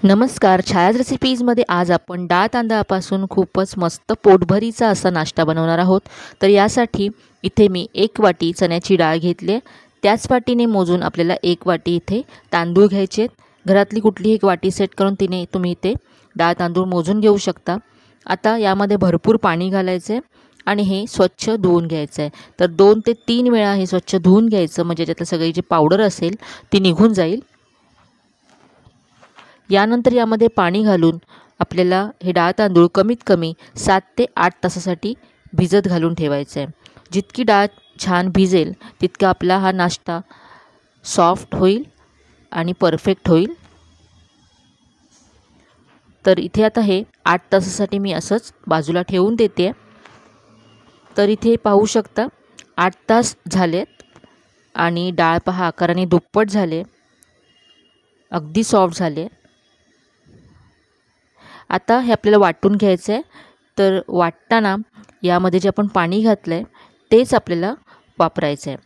नमस्कार. छायाज रेसिपीजमध्ये आज आपण डाळ तांदळापासून खूपच मस्त पोटभरीचा असा नाश्ता बनवणार आहोत. तर यासाठी इथे मी 1 वाटी चण्याची डाळ घेतली आहे. त्याच वाटीने मोजून आपल्याला 1 वाटी इथे तांदूळ घ्यायचे आहेत. घरातली कुठलीही एक वाटी सेट करून तिने तुम्ही इथे डाळ तांदूळ मोजून घेऊ शकता. आता यामध्ये भरपूर पाणी घालायचं आहे आणि हे स्वच्छ धुवून घ्यायचं आहे. तर 2 ते 3 वेळा हे स्वच्छ धुवून घ्यायचं, म्हणजे त्यातलं सगळी जी पावडर असेल ती निघून जाईल. यानंतर यामध्ये पाणी घालून आपल्याला हे डाळ तांदूळ कमीत कमी 7 ते 8 तासासाठी भिजत घालून ठेवायचं आहे. जितकी डाळ छान भिजेल तितका आपला हा नाश्ता सॉफ्ट होईल आणि परफेक्ट होईल. तर इथे आता हे 8 तासासाठी मी असंच बाजूला ठेवून देते. तर इथे पाहू शकता 8 तास झालेत आणि डाळ पहा आकाराने दुप्पट झाले, अगदी सॉफ्ट झाले. आता हे आपल्याला वाटून घ्यायचं आहे. तर वाटताना यामध्ये जे आपण पाणी घातलं आहे तेच आपल्याला वापरायचं आहे.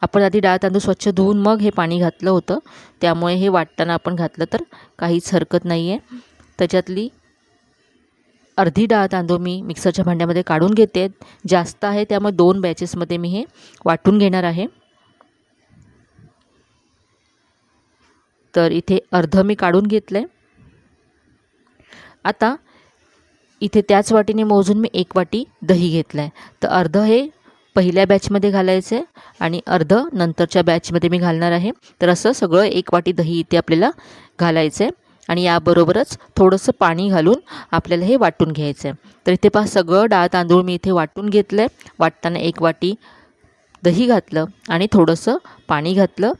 आपण आधी डाळ तांदूळ स्वच्छ धुवून मग हे पाणी घातलं होतं, त्यामुळे हे वाटताना आपण घातलं तर काहीच हरकत नाही आहे. त्याच्यातली अर्धी डाळ तांदूळ मी मिक्सरच्या भांड्यामध्ये काढून घेते. जास्त आहे त्यामुळे 2 बॅचेसमध्ये मी हे वाटून घेणार आहे. तर इथे अर्धं मी काढून घेतलं आहे. आता इथे त्याच वाटीने मोजून मी 1 वाटी दही घेतलं आहे. तर अर्धं हे पहिल्या बॅचमध्ये घालायचं आहे आणि अर्धं नंतरच्या बॅचमध्ये मी घालणार आहे. तर असं सगळं 1 वाटी दही इथे आपल्याला घालायचं आहे आणि याबरोबरच थोडंसं पाणी घालून आपल्याला हे वाटून घ्यायचं आहे. तर इथे पहा सगळं डाळ तांदूळ मी इथे वाटून घेतलं आहे. वाटताना 1 वाटी दही घातलं आणि थोडंसं पाणी घातलं.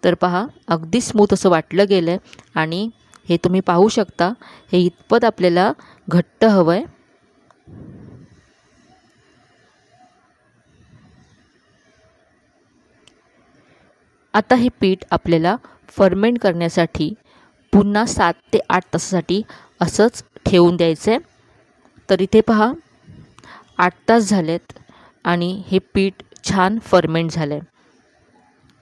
तर पहा अगदी स्मूथ असं वाटलं गेलं आहे आणि हे तुम्ही पाहू शकता. हे इतपत आपल्याला घट्ट हवं आहे. आता हे पीठ आपल्याला फर्मेंट करण्यासाठी पुन्हा 7 ते 8 तासासाठी असंच ठेवून द्यायचं आहे. तर इथे पहा 8 तास झालेत आणि हे पीठ छान फर्मेंट झालं आहे.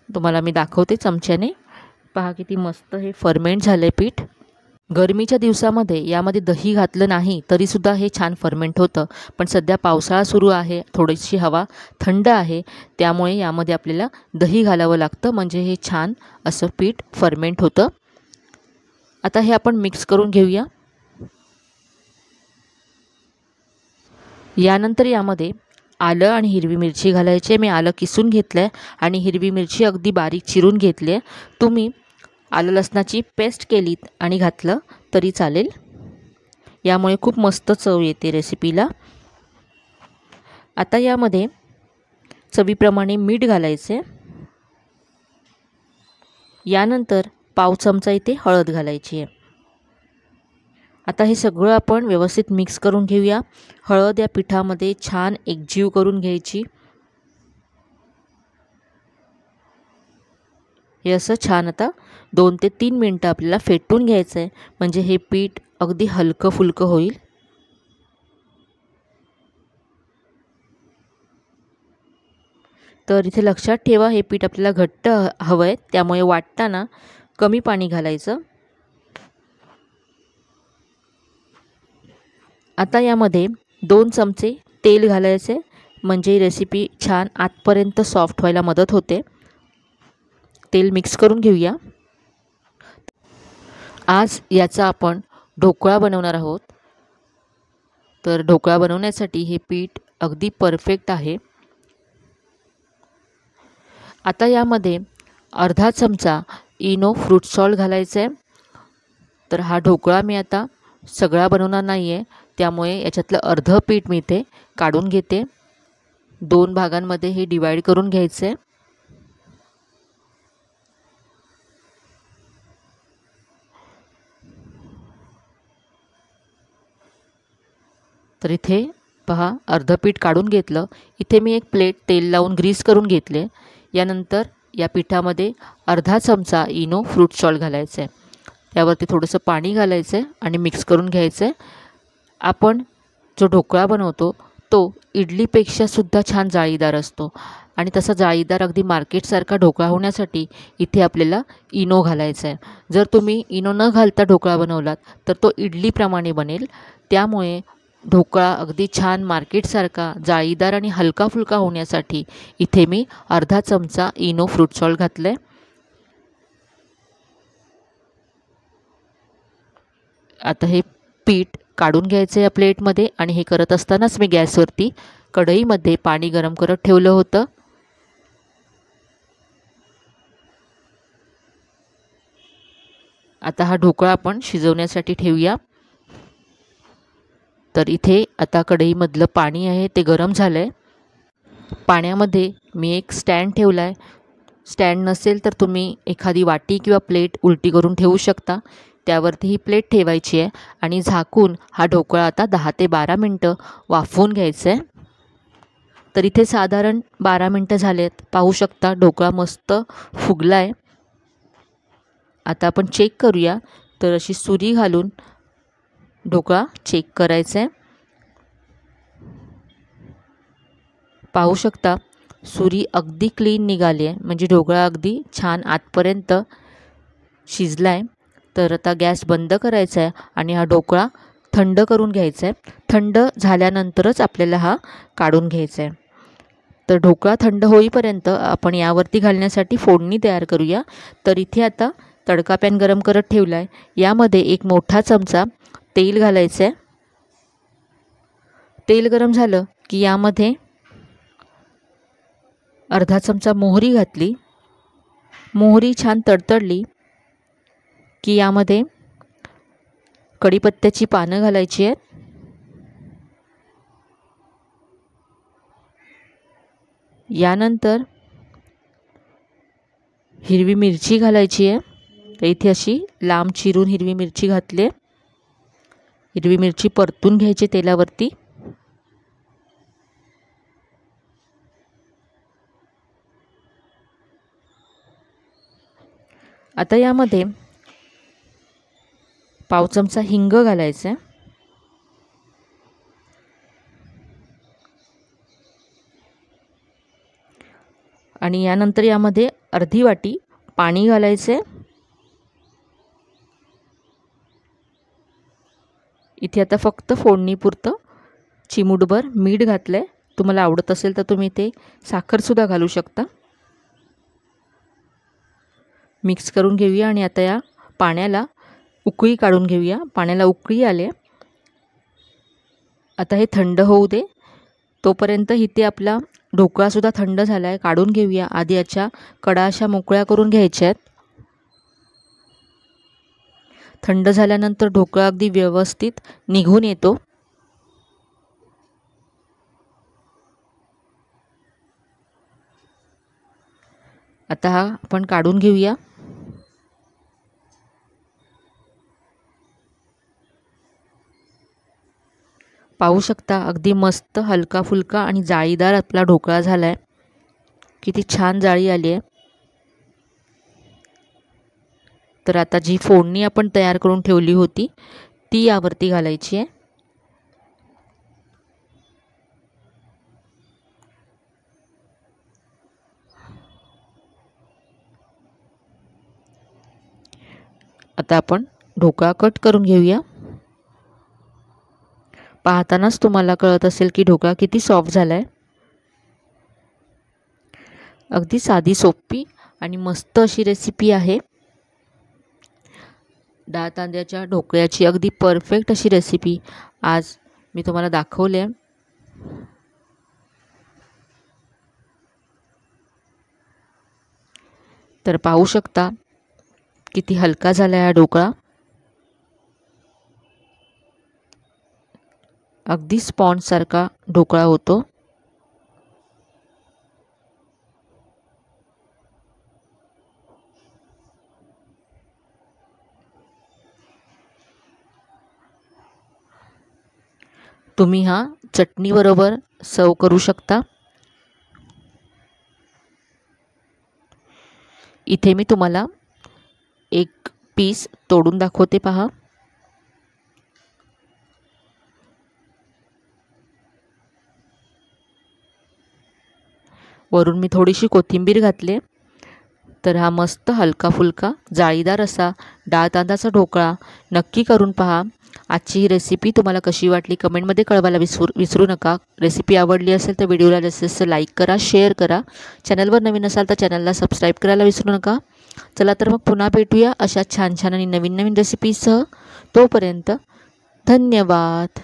तुम्हाला मी दाखवते चमच्याने. पहा किती मस्त हे फर्मेंट झालं आहे पीठ. गरमीच्या दिवसामध्ये यामध्ये दही घातलं नाही तरीसुद्धा हे छान फर्मेंट होतं. पण सध्या पावसाळा सुरू आहे, थोडीशी हवा थंड आहे, त्यामुळे यामध्ये आपल्याला दही घालावं लागतं, म्हणजे हे छान असं पीठ फर्मेंट होतं. आता हे आपण मिक्स करून घेऊया. यानंतर यामध्ये आलं आणि हिरवी मिरची घालायची. मी आलं किसून घेतलं आहे आणि हिरवी मिरची अगदी बारीक चिरून घेतली आहे. तुम्ही आलं लसणाची पेस्ट केलीत आणि घातलं तरी चालेल. यामुळे खूप मस्त चव येते रेसिपीला. आता यामध्ये चवीप्रमाणे मीठ घालायचे. यानंतर पाव चमचा इथे हळद घालायची आहे. आता हे सगळं आपण व्यवस्थित मिक्स करून घेऊया. हळद या पिठामध्ये छान एकजीव करून घ्यायची. हे असं छान आता 2 ते 3 मिनटं आपल्याला फेटून घ्यायचं आहे, म्हणजे हे पीठ अगदी हलकं फुलकं होईल. तर इथे लक्षात ठेवा, हे पीठ आपल्याला घट्ट हवं आहे, त्यामुळे वाटताना कमी पाणी घालायचं. आता यामध्ये 2 चमचे तेल घालायचे, म्हणजे रेसिपी छान आतपर्यंत सॉफ्ट व्हायला मदत होते. तेल मिक्स करून घेऊया. आज याचा आपण ढोकळा बनवणार आहोत. तर ढोकळा बनवण्यासाठी हे पीठ अगदी परफेक्ट आहे. आता यामध्ये अर्धा चमचा इनो फ्रूट सॉल्ट घालायचं आहे. तर हा ढोकळा मी आता सगळा बनवणार नाही आहे, त्यामुळे याच्यातलं अर्धं पीठ मी इथे काढून घेते. 2 भागांमध्ये हे डिवाईड करून घ्यायचं आहे. तर इथे पहा अर्धं पीठ काढून घेतलं. इथे मी एक प्लेट तेल लावून ग्रीस करून घेतले. यानंतर या पिठामध्ये अर्धा चमचा इनो फ्रूट सॉल्ट घालायचं आहे. त्यावरती थोडंसं पाणी घालायचं आहे आणि मिक्स करून घ्यायचं आहे. आपण जो ढोकळा बनवतो तो इडलीपेक्षासुद्धा छान जाळीदार असतो. आणि तसा जाळीदार अगदी मार्केटसारखा ढोकळा होण्यासाठी इथे आपल्याला इनो घालायचा आहे. जर तुम्ही इनो न घालता ढोकळा बनवलात तर तो इडलीप्रमाणे बनेल. त्यामुळे ढोकळा अगदी छान मार्केटसारखा जाळीदार आणि हलका फुलका होण्यासाठी इथे मी अर्धा चमचा इनो फ्रूट सॉल्ट घातलं आहे. आता हे पीठ काढून घ्यायचं आहे या प्लेटमध्ये आणि हे करत असतानाच मी गॅसवरती कढईमध्ये पाणी गरम करत ठेवलं होतं. आता हा ढोकळा आपण शिजवण्यासाठी ठेवूया. तर इथे आता कढईमधलं पाणी आहे ते गरम झालं आहे. पाण्यामध्ये मी एक स्टँड ठेवला आहे. स्टँड नसेल तर तुम्ही एखादी वाटी किंवा प्लेट उलटी करून ठेवू शकता. त्यावरती ही प्लेट ठेवायची आहे आणि झाकून हा ढोकळा आता 10 ते 12 मिनटं वाफवून घ्यायचं आहे. तर इथे साधारण 12 मिनटं झालेत. पाहू शकता ढोकळा मस्त फुगला आहे. आता आपण चेक करूया. तर अशी सुरी घालून ढोकळा चेक करायचा आहे. पाहू शकता सुरी अगदी क्लीन निघाली आहे, म्हणजे ढोकळा अगदी छान आतपर्यंत शिजला आहे. तर आता गॅस बंद करायचा आहे आणि हा ढोकळा थंड करून घ्यायचा आहे. थंड झाल्यानंतरच आपल्याला हा काढून घ्यायचा आहे. तर ढोकळा थंड होईपर्यंत आपण यावरती घालण्यासाठी फोडणी तयार करूया. तर इथे आता तडका पॅन गरम करत ठेवला आहे. यामध्ये एक मोठा चमचा तेल घालायचं आहे. तेल गरम झालं की यामध्ये अर्धा चमचा मोहरी घातली. मोहरी छान तडतडली की यामध्ये कढीपत्त्याची पानं घालायची आहेत. यानंतर हिरवी मिरची घालायची आहे. तर इथे अशी लांब चिरून हिरवी मिरची घातली आहे. हिरवी मिरची परतून घ्यायची तेलावरती. आता यामध्ये पाव चमचा हिंग घालायचं आहे. आणि यानंतर यामध्ये अर्धी वाटी पाणी घालायचं आहे. इथे आता फक्त फोडणीपुरतं चिमूटभर मीठ घातलं आहे. तुम्हाला आवडत असेल तर तुम्ही ते साखरसुद्धा घालू शकता. मिक्स करून घेऊया आणि आता या पाण्याला उकळी काढून घेऊया. पाण्याला उकळी आले. आता हे थंड होऊ दे. तोपर्यंत इथे आपला ढोकळासुद्धा थंड झाला आहे. काढून घेऊया. आधी याच्या कडा अशा मोकळ्या करून घ्यायच्या आहेत. थंड झाल्यानंतर ढोकळा अगदी व्यवस्थित निघून येतो. आता हा आपण काढून घेऊया. पाहू शकता अगदी मस्त हलका फुलका आणि जाळीदार आपला ढोकळा झाला आहे. किती छान जाळी आली आहे. तर आता जी फोडणी आपण तयार करून ठेवली होती ती यावरती घालायची आहे. आता आपण ढोकळा कट करून घेऊया. पाहतानाच तुम्हाला कळत असेल की ढोकळा किती सॉफ्ट झाला आहे. अगदी साधी सोपी आणि मस्त अशी रेसिपी आहे. डाळ तांदळाच्या ढोकळ्याची अगदी परफेक्ट अशी रेसिपी आज मी तुम्हाला दाखवली आहे. तर पाहू शकता किती हलका झाला हा ढोकळा. अगदी स्पॉन्जसारखा ढोकळा होतो. तुम्ही हा चटणीबरोबर सर्व करू शकता. इथे मी तुम्हाला एक पीस तोडून दाखवते पहा. वरून मी थोडीशी कोथिंबीर घातली. तर हा मस्त हलका फुलका जाळीदार असा डाळ तांदळाचा ढोकळा नक्की करून पहा. आजची ही रेसिपी तुम्हाला कशी वाटली कमेंटमध्ये कळवायला विसरू नका. रेसिपी आवडली असेल तर व्हिडिओला जास्तीत लाईक करा, शेअर करा. चॅनलवर नवीन असाल तर चॅनलला सबस्क्राईब करायला विसरू नका. चला तर मग पुन्हा भेटूया अशा छान छान आणि नवीन नवीन रेसिपीसह. तोपर्यंत धन्यवाद.